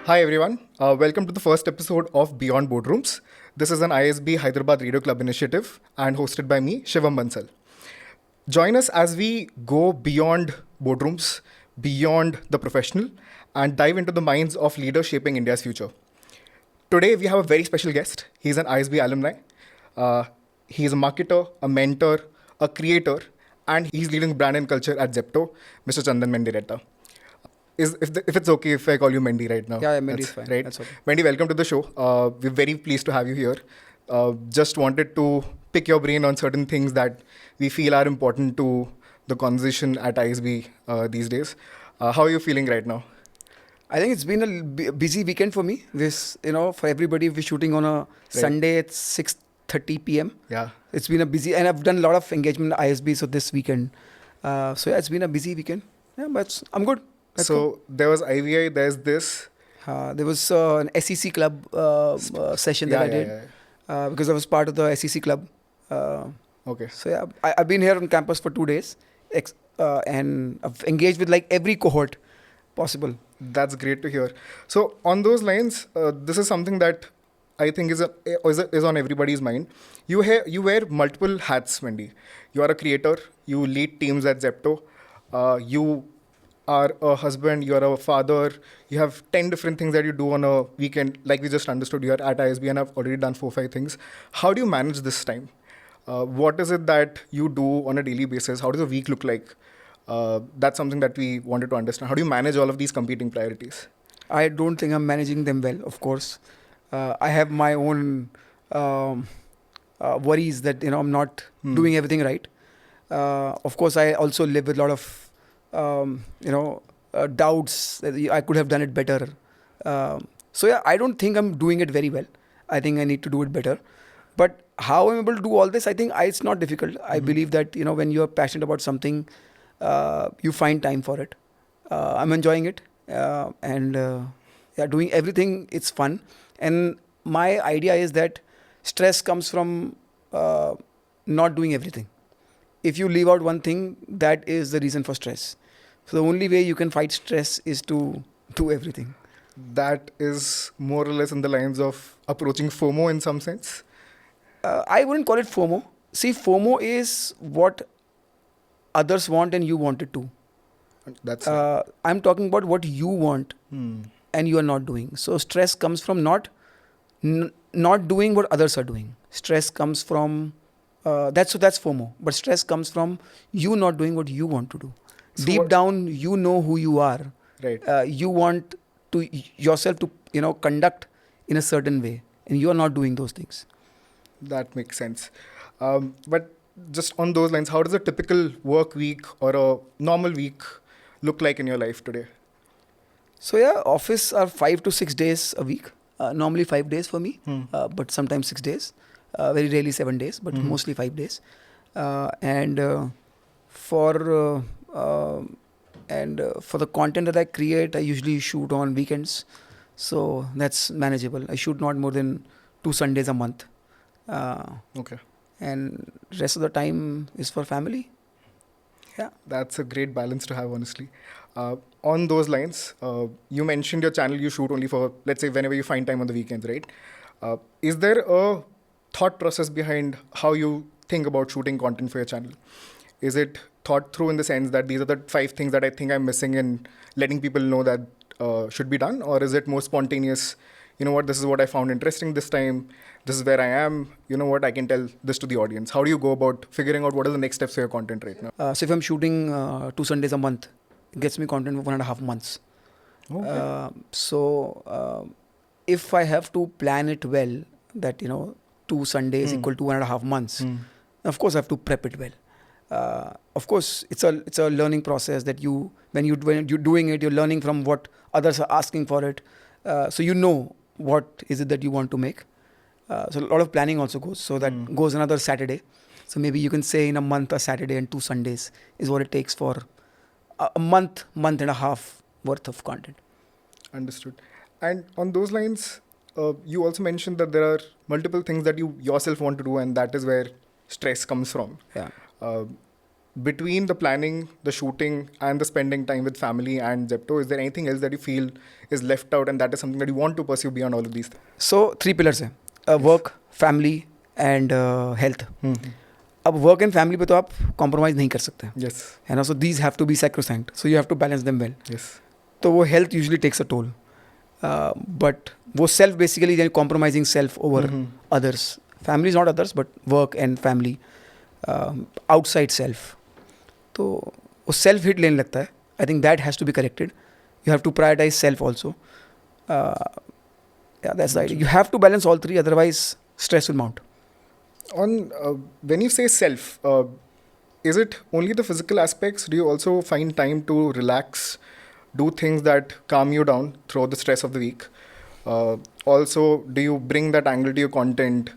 Hi everyone, welcome to the first episode of Beyond Boardrooms. This is an ISB Hyderabad Radio Club initiative and hosted by me, Shivam Bansal. Join us as we go beyond boardrooms, beyond the professional, and dive into the minds of leaders shaping India's future. Today we have a very special guest. He's an ISB alumni. He is a marketer, a mentor, a creator, and he's leading brand and culture at Zepto, Mr. Chandan Mendiratta. If it's okay if I call you Mendy right now. Yeah, Mendy is That's fine. right. That's okay. Mendy, welcome to the show. We're very pleased to have you here. Just wanted to pick your brain on certain things that we feel are important to the conversation at ISB these days. How are you feeling right now? I think it's been a busy weekend for me. For everybody, we're shooting on a Sunday at 6:30 p.m. Yeah. It's been a busy, and I've done a lot of engagement at ISB, so this weekend. It's been a busy weekend. Yeah, but I'm good. So there was IVI, there's this. There was an SEC club session that I did because I was part of the SEC club. Okay. So yeah, I've been here on campus for 2 days, and I've engaged with like every cohort possible. That's great to hear. So on those lines, this is something that I think is on everybody's mind. You wear multiple hats, Wendy. You are a creator. You lead teams at Zepto. You are a husband. You are a father. You have 10 different things that you do on a weekend. Like we just understood, you are at ISB and I've already done 4-5 things. How do you manage this time? What is it that you do on a daily basis? How does a week look like? That's something that we wanted to understand. How do you manage all of these competing priorities? I don't think I'm managing them well, of course. I have my own worries that I'm not doing everything right. Of course, I also live with a lot of doubts that I could have done it better. I don't think I'm doing it very well. I think I need to do it better. But how I'm able to do all this, I think it's not difficult. I believe that when you're passionate about something, you find time for it. I'm enjoying it, doing everything. It's fun, and my idea is that stress comes from not doing everything. If you leave out one thing, that is the reason for stress. So the only way you can fight stress is to do everything. That is more or less in the lines of approaching FOMO in some sense. I wouldn't call it FOMO. See, FOMO is what others want and you want it too. That's I'm talking about what you want and you are not doing. So stress comes from not doing what others are doing. Stress comes from that's FOMO. But stress comes from you not doing what you want to do. So deep down, you know who you are. Right. You want to yourself to conduct in a certain way, and you are not doing those things. That makes sense. But just on those lines, how does a typical work week or a normal week look like in your life today? So office are 5 to 6 days a week. Normally 5 days for me, but sometimes 6 days. Very rarely 7 days, but mostly 5 days. For the content that I create, I usually shoot on weekends. So that's manageable. I shoot not more than 2 Sundays a month. Okay. And rest of the time is for family. Yeah. That's a great balance to have, honestly. On those lines, you mentioned your channel you shoot only for, let's say, whenever you find time on the weekends, right? Is there a thought process behind how you think about shooting content for your channel? Is it thought through in the sense that these are the 5 things that I think I'm missing and letting people know that should be done? Or is it more spontaneous? You know what, this is what I found interesting this time. This is where I am. You know what, I can tell this to the audience. How do you go about figuring out what are the next steps for your content right now? So if I'm shooting 2 Sundays a month, it gets me content for 1.5 months. Okay. If I have to plan it well, that 2 Sundays equal to 1.5 months, of course I have to prep it well. Of course, it's a learning process that when you're doing it, you're learning from what others are asking for it. So what is it that you want to make. So a lot of planning also goes. So that goes another Saturday. So maybe you can say in a month, a Saturday and 2 Sundays is what it takes for a month and a half worth of content. Understood. And on those lines, you also mentioned that there are multiple things that you yourself want to do, and that is where stress comes from. Yeah. between the planning, the shooting, and the spending time with family and Zepto, is there anything else that you feel is left out and that is something that you want to pursue beyond all of these things? So 3 pillars हैं, work, family and health. अब work and family पे तो आप compromise नहीं कर सकते Yes. है ना. So these have to be sacrosanct, so you have to balance them well. Yes. तो वो health usually takes a toll, but वो सेल्फ बेसिकली यानी compromising self over others. Family is not others but work and family, outside self. तो वो self hit लेने लगता है. I think that has to be corrected. You have to prioritize self also. That's the idea. You have to balance all 3, otherwise stress will mount. On when you say self, is it only the physical aspects? Do you also find time to relax, do things that calm you down throughout the stress of the week? Also, do you bring that angle to your content?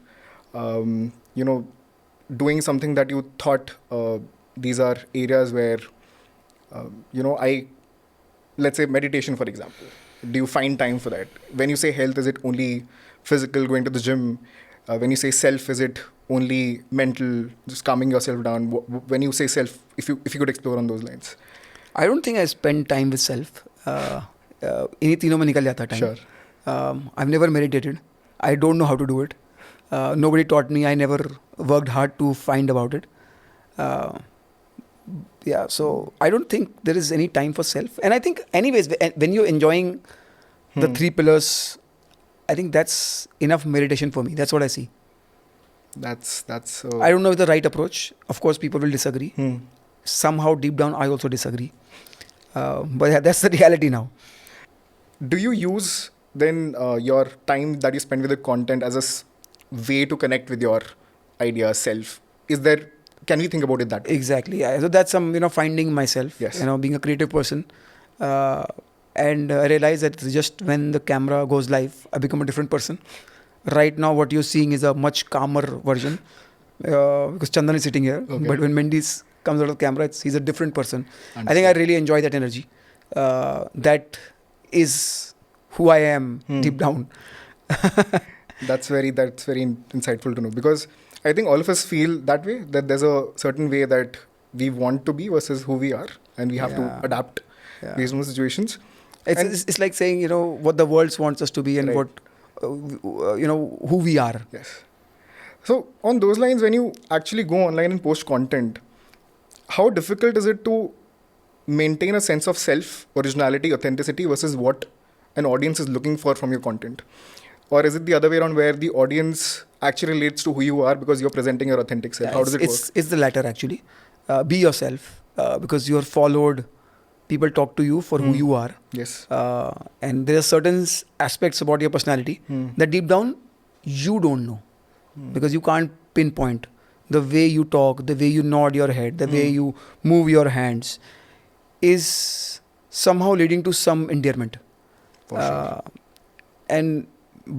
Doing something that you thought these are areas where, let's say meditation, for example. Do you find time for that? When you say health, is it only physical, going to the gym? When you say self, is it only mental, just calming yourself down? When you say self, if you could explore on those lines. I don't think I spend time with self. इन्हीं तीनों में निकल जाता है time. Sure. I've never meditated. I don't know how to do it. Nobody taught me. I never worked hard to find about it. So I don't think there is any time for self. And I think anyways, when you're enjoying the 3 pillars, I think that's enough meditation for me. That's what I see. That's I don't know if the right approach. Of course, people will disagree. Somehow deep down, I also disagree. But yeah, that's the reality now. Do you use then your time that you spend with the content as a way to connect with your idea self? Can we think about it that way? Exactly. Yeah. So that's some, finding myself, Yes. Being a creative person. And I realize that just when the camera goes live, I become a different person. Right now, what you're seeing is a much calmer version because Chandan is sitting here. Okay. But when Mendy comes out of the camera, he's a different person. Understood. I think I really enjoy that energy. That is who I am deep down. That's very insightful to know, because I think all of us feel that way, that there's a certain way that we want to be versus who we are, and we have to adapt based on the situations. It's like saying, what the world wants us to be and Right. what, who we are. Yes. So on those lines, when you actually go online and post content, how difficult is it to maintain a sense of self, originality, authenticity versus what an audience is looking for from your content? Or is it the other way around, where the audience actually relates to who you are because you're presenting your authentic self? How does it work? It's the latter actually. Be yourself because you're followed. People talk to you for who you are. Yes. And there are certain aspects about your personality that deep down you don't know because you can't pinpoint. The way you talk, the way you nod your head, the way you move your hands is somehow leading to some endearment. For sure.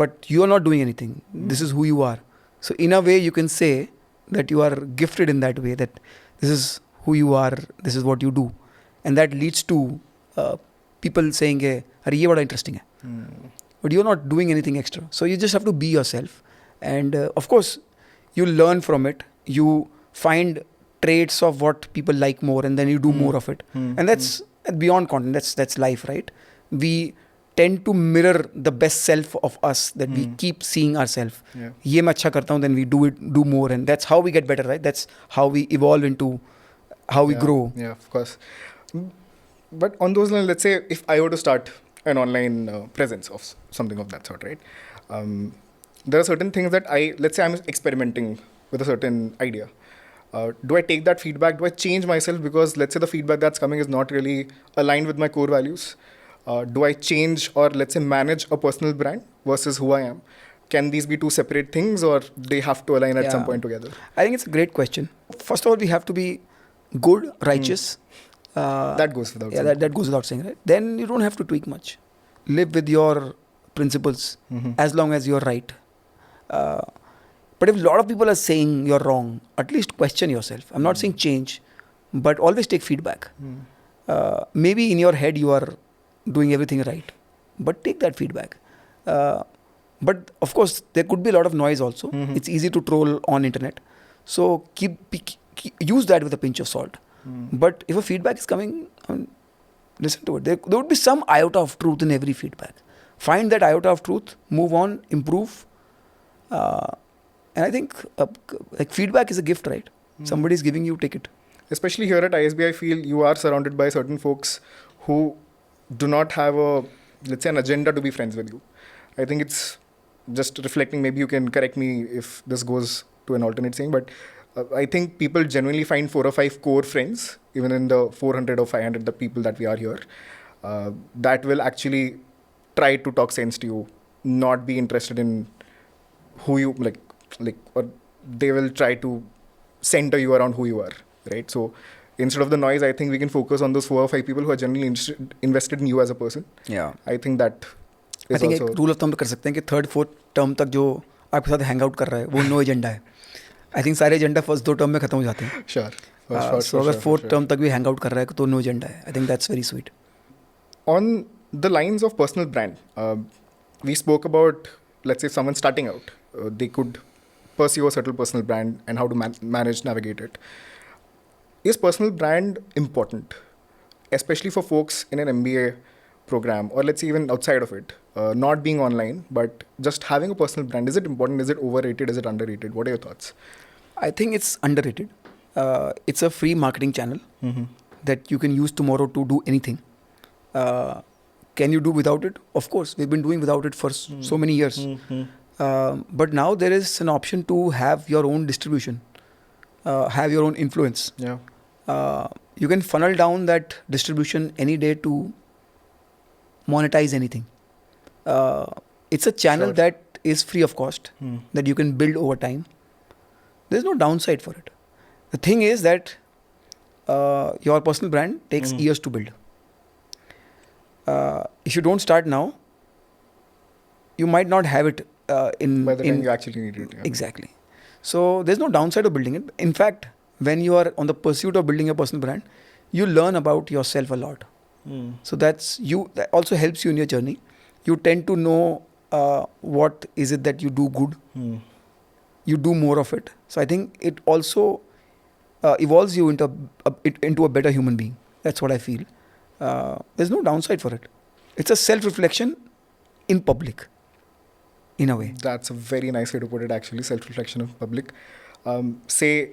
But you are not doing anything. This is who you are. So in a way you can say that you are gifted in that way, that this is who you are, this is what you do. And that leads to people saying, "Hey, ye bada interesting hai." But you're not doing anything extra. So you just have to be yourself. And of course, you learn from it. You find traits of what people like more and then you do more of it. And that's beyond content. That's life, right? We tend to mirror the best self of us, that we keep seeing ourselves. Yeah. Ye main acha karta hu, then we do more. And that's how we get better, right? That's how we evolve into how we grow. Yeah, of course. But on those lines, let's say if I were to start an online presence of something of that sort, right? There are certain things that let's say I'm experimenting with a certain idea. Do I take that feedback? Do I change myself because let's say the feedback that's coming is not really aligned with my core values? Do I change or let's say manage a personal brand versus who I am? Can these be two separate things or they have to align at some point together? I think it's a great question. First of all, we have to be good, righteous. That goes without saying. That goes without saying, right? Then you don't have to tweak much. Live with your principles as long as you're right. But if a lot of people are saying you're wrong, at least question yourself. I'm not saying change, but always take feedback. Maybe in your head you are doing everything right, but take that feedback. But of course, there could be a lot of noise also. It's easy to troll on internet. So use that with a pinch of salt. But if a feedback is coming, listen to it. There would be some iota of truth in every feedback. Find that iota of truth, move on, improve. And I think like feedback is a gift, right? Somebody is giving you, take it. Especially here at ISB, I feel you are surrounded by certain folks who do not have let's say, an agenda to be friends with you. I think it's just reflecting, maybe you can correct me if this goes to an alternate saying, but I think people genuinely find 4 or 5 core friends, even in the 400 or 500 the people that we are here, that will actually try to talk sense to you, not be interested in who you like, or they will try to center you around who you are, right? So instead of the noise, I think we can focus on those 4 or 5 people who are genuinely invested in you as a person. Yeah. I think that I is think also... एक rule of thumb कर सकते हैं कि 3rd 4th term तक जो आपके साथ hang out कर रहा है वो no agenda है. I think सारे agenda first 2 term में खत्म हो जाते हैं. Sure. So अगर 4th term तक भी hang out कर रहा है तो no agenda है. I think that's very sweet. On the lines of personal brand, we spoke about, let's say, someone starting out, they could pursue a certain personal brand and how to manage, navigate it. Is personal brand important, especially for folks in an MBA program, or let's say even outside of it, not being online, but just having a personal brand? Is it important? Is it overrated? Is it underrated? What are your thoughts? I think it's underrated. It's a free marketing channel that you can use tomorrow to do anything. Can you do without it? Of course, we've been doing without it for so many years. But now there is an option to have your own distribution, have your own influence. Yeah. You can funnel down that distribution any day to monetize anything. It's a channel that is free of cost, that you can build over time. There's no downside for it. The thing is that your personal brand takes years to build. If you don't start now, you might not have it by the time you actually need it. Yeah. Exactly. So there's no downside of building it. In fact, when you are on the pursuit of building a personal brand, you learn about yourself a lot. So that also helps you in your journey. You tend to know what is it that you do good. You do more of it. So I think it also evolves you into a better human being. That's what I feel. There's no downside for it. It's a self-reflection in public, in a way. That's a very nice way to put it, actually, self-reflection of public. Say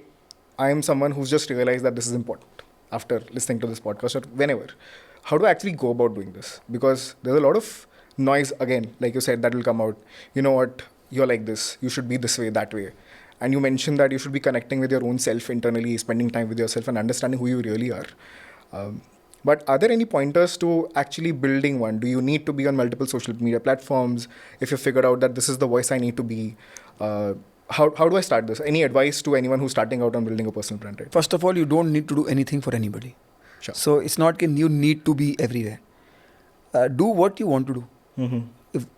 I am someone who's just realized that this is important after listening to this podcast or whenever. How do I actually go about doing this? Because there's a lot of noise, again, like you said, that will come out. You know what? You're like this. You should be this way, that way. And you mentioned that you should be connecting with your own self internally, spending time with yourself and understanding who you really are. But are there any pointers to actually building one? Do you need to be on multiple social media platforms? If you figured out that this is the voice I need to be, how do I start this? Any advice to anyone who's starting out on building a personal brand? Right? First of all, you don't need to do anything for anybody. Sure. So it's not that you need to be everywhere. Do what you want to do.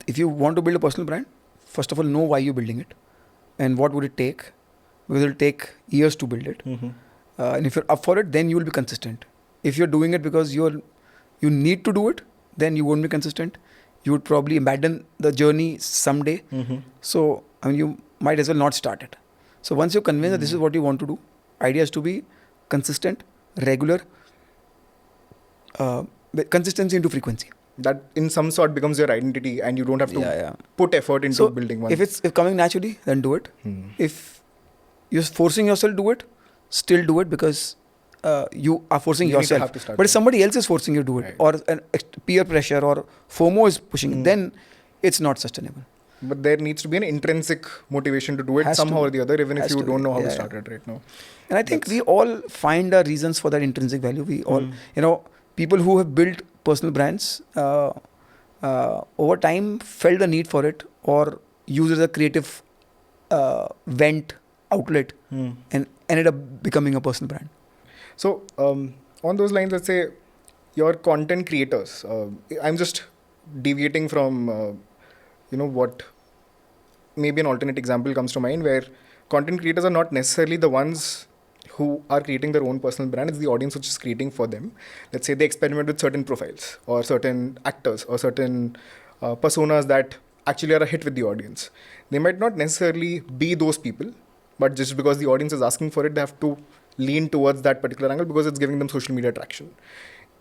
If you want to build a personal brand, first of all, know why you're building it and what would it take. Because it'll take years to build it. And if you're up for it, then you will be consistent. If you're doing it because you need to do it, then you won't be consistent. You would probably abandon the journey someday. So you might as well not start it. So once you're convinced that this is what you want to do, idea is to be consistent, regular, consistency into frequency. That in some sort becomes your identity and you don't have to put effort into building one. If coming naturally, then do it. If you're forcing yourself to do it, still do it because you are forcing yourself. But if somebody else is forcing you to do it, or peer pressure or FOMO is pushing, then it's not sustainable. But there needs to be an intrinsic motivation to do it somehow or the other, even if you don't know how to start it right now. And I think we all find our reasons for that intrinsic value. We all, people who have built personal brands over time felt the need for it or used it as a creative vent outlet and ended up becoming a personal brand. So on those lines, let's say your content creators, I'm just deviating from what maybe an alternate example comes to mind where content creators are not necessarily the ones who are creating their own personal brand. It's the audience which is creating for them. Let's say they experiment with certain profiles or certain actors or certain personas that actually are a hit with the audience. They might not necessarily be those people, but just because the audience is asking for it, they have to lean towards that particular angle because it's giving them social media traction.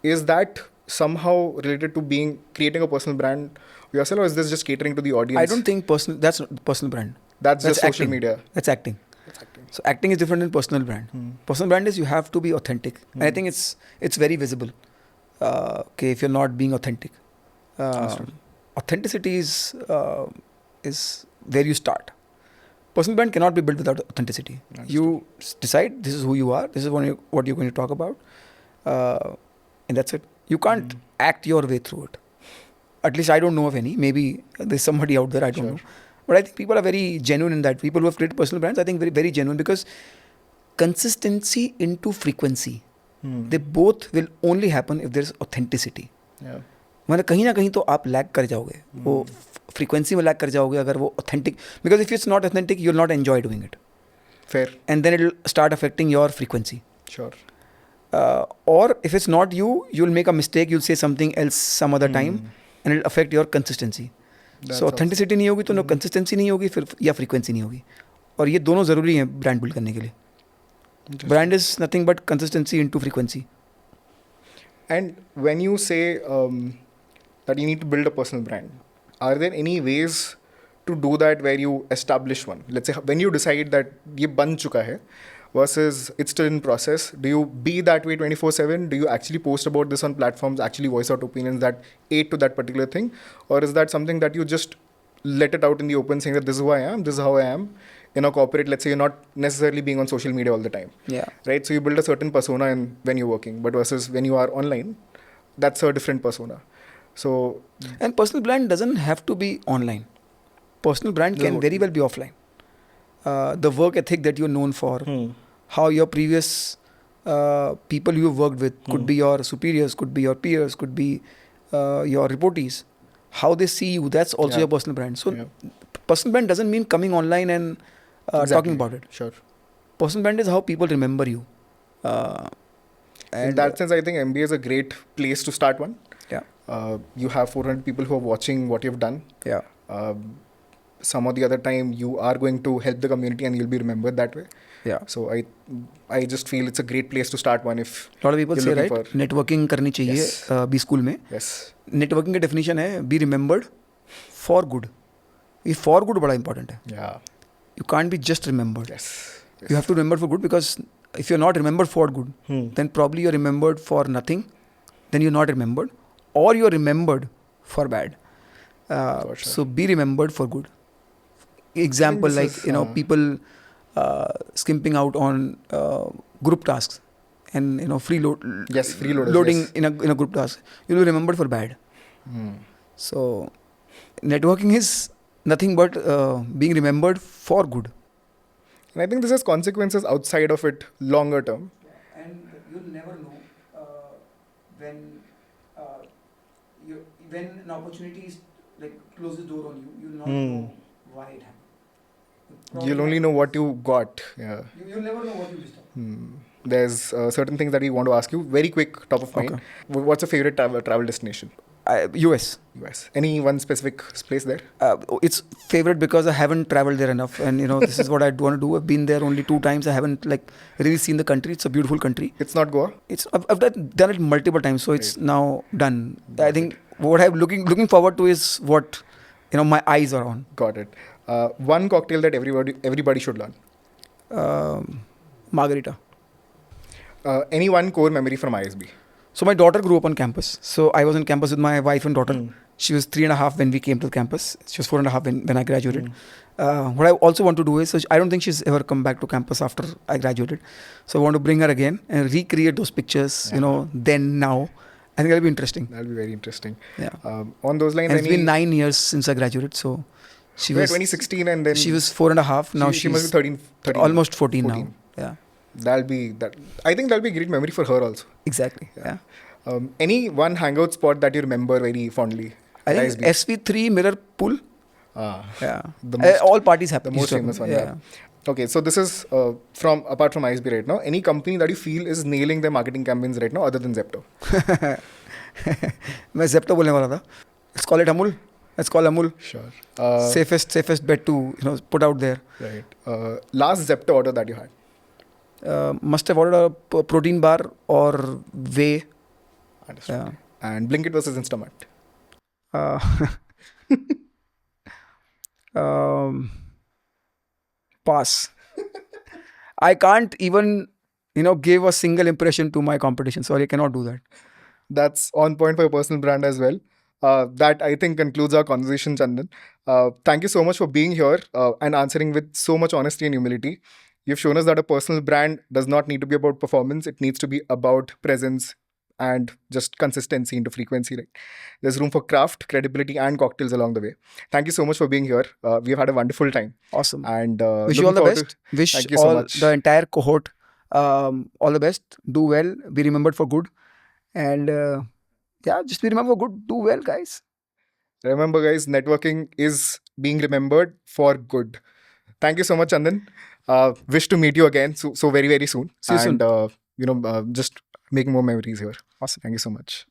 Is that somehow related to creating a personal brand yourself, or is this just catering to the audience? I don't think that's not personal brand. That's just social acting. media. That's acting. That's acting. So acting is different than personal brand. Personal brand is you have to be authentic. And I think it's very visible. Okay, if you're not being authentic. Authenticity is where you start. Personal brand cannot be built without authenticity. You decide this is who you are. This is what you're going to talk about. And that's it. You can't act your way through it. At least I don't know of any. Maybe there's somebody out there, I don't know. But I think people are very genuine in that. People who have created personal brands, I think very, very genuine, because consistency into frequency, they both will only happen if there's authenticity. Yeah. मतलब कहीं ना कहीं तो आप lag कर जाओगे, वो frequency में लैग कर जाओगे अगर वो authentic, because if it's not authentic you will not enjoy doing it. Fair. And then it will start affecting your frequency. Sure. Or if it's not you, you'll make a mistake, you'll say something else some other time, and it'll affect your consistency. So authenticity नहीं होगी तो no consistency नहीं होगी, फिर या frequency नहीं होगी. और ये दोनों ज़रूरी हैं brand build करने के लिए. Brand is nothing but consistency into frequency. And when you say that you need to build a personal brand, are there any ways to do that where you establish one? Let's say when you decide that ये बन चुका है versus it's still in process, do you be that way 24/7? Do you actually post about this on platforms, actually voice out opinions that aid to that particular thing? Or is that something that you just let it out in the open saying that this is who I am, this is how I am? In a corporate, let's say you're not necessarily being on social media all the time. Yeah. Right? So you build a certain persona when you're working, but versus when you are online, that's a different persona. So, and personal brand doesn't have to be online. Personal brand can very well be offline. The work ethic that you're known for, how your previous people you've worked with, could be your superiors, could be your peers, could be your reportees, how they see you, that's also your personal brand. So personal brand doesn't mean coming online and talking about it. Sure. Personal brand is how people remember you. In that sense, I think MBA is a great place to start one. Yeah. You have 400 people who are watching what you've done. Yeah. Some of the other time you are going to help the community and you'll be remembered that way. Yeah. So I just feel it's a great place to start one if a lot of people say, right, networking करनी चाहिए B school में. Yes. Networking का definition है be remembered for good. ये for good बड़ा important है. Yeah. You can't be just remembered. Yes. You have to remember for good, because if you're not remembered for good, then probably you're remembered for nothing. Then you're not remembered, or you're remembered for bad. For sure. So be remembered for good. Example, like people skimping out on group tasks and freeloading Yes. in a group task. You'll be remembered for bad. So networking is nothing but being remembered for good. And I think this has consequences outside of it longer term. And you'll never know when an opportunity is like closes door on you. You'll not know why it happened. You'll only know what you got. Yeah. You'll never know what you missed out. There's certain things that we want to ask you. Very quick, top of mind. Okay. What's your favorite travel destination? US. US. Any one specific place there? It's favorite because I haven't traveled there enough, and this is what I want to do. I've been there only 2 times. I haven't really seen the country. It's a beautiful country. It's not Goa? I've done it multiple times, so it's now done. I think what I'm looking forward to is what my eyes are on. Got it. One cocktail that everybody should learn. Margarita. Any one core memory from ISB? So my daughter grew up on campus. So I was on campus with my wife and daughter. She was 3.5 when we came to the campus. She was 4.5 when I graduated. What I also want to do is, so I don't think she's ever come back to campus after I graduated. So I want to bring her again and recreate those pictures, then, now. I think that'll be interesting. That'll be very interesting. Yeah. On those lines, and it's been 9 years since I graduated. So she was 2016 and then... She was 4.5. Now she must be 13. Almost 14 now. Yeah. I think that'll be a great memory for her also. Exactly. Yeah. Any one hangout spot that you remember very fondly? I think SV3 Mirror Pool. Yeah. All parties happen. The most famous one. Yeah. Okay, so this is apart from ISB right now. Any company that you feel is nailing their marketing campaigns right now other than Zepto? मैं Zepto बोलने वाला था. Let's call it Amul. Let's call Amul. Sure. Safest bet to put out there. Right. Last Zepto order that you had? Must have ordered a protein bar or whey. Understood. Yeah. And Blinkit versus Instamart. Uh, um, pass. I can't even, give a single impression to my competition. Sorry, I cannot do that. That's on point for your personal brand as well. That I think concludes our conversation, Chandan. Thank you so much for being here and answering with so much honesty and humility. You've shown us that a personal brand does not need to be about performance, it needs to be about presence and just consistency into frequency. Right? There's room for craft, credibility, and cocktails along the way. Thank you so much for being here. We've had a wonderful time. Awesome. And Wish you all looking the forward best. Wish Thank you so all much. the entire cohort all the best. Do well. Be remembered for good. And yeah, just be remembered for good. Do well, guys. Remember, guys, networking is being remembered for good. Thank you so much, Chandan. Wish to meet you again so very, very soon. See you soon. And, just making more memories here. Awesome. Thank you so much.